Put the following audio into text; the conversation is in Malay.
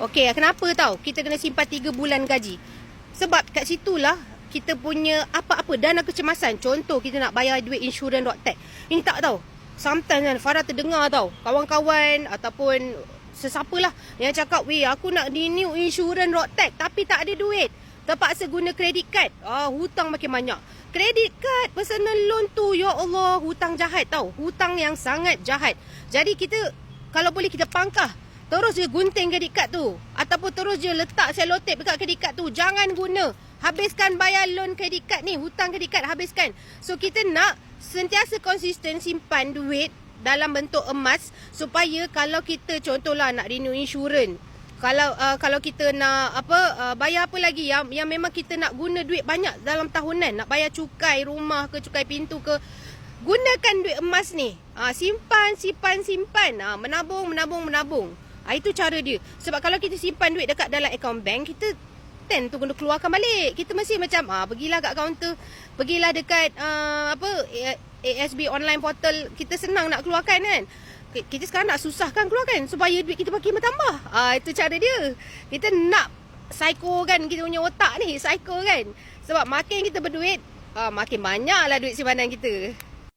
Okey, kenapa tahu kita kena simpan 3 bulan gaji? Sebab kat situlah kita punya apa-apa dana kecemasan. Contoh kita nak bayar duit insurans Roadtax. Ini tak tahu. Sometimes kan Farah terdengar tahu kawan-kawan ataupun sesiapa lah yang cakap, "Weh, aku nak renew insurans Roadtax tapi tak ada duit." Terpaksa guna kredit kad. Hutang makin banyak. Kredit kad, personal loan tu, ya Allah, hutang jahat tahu. Hutang yang sangat jahat. Jadi kita kalau boleh kita pangkah. Terus je gunting kredit kad tu. Ataupun terus je letak selotip dekat kredit kad tu. Jangan guna. Habiskan bayar loan kredit kad ni. Hutang kredit kad habiskan. So kita nak sentiasa konsisten simpan duit dalam bentuk emas. Supaya kalau kita contohlah nak renew insurans. Kalau kita nak bayar apa lagi yang memang kita nak guna duit banyak dalam tahunan. Nak bayar cukai rumah ke cukai pintu ke. Gunakan duit emas ni. Simpan. Menabung. Itu cara dia. Sebab kalau kita simpan duit dekat dalam akaun bank, kita tend tu kena keluarkan balik. Kita mesti macam pergilah kat kaunter, pergilah dekat ASB online portal, kita senang nak keluarkan kan. Kita sekarang nak susahkan keluarkan supaya duit kita makin bertambah. Itu cara dia. Kita nak psycho kan kita punya otak ni, psycho kan. Sebab makin kita berduit, makin banyaklah duit simpanan kita.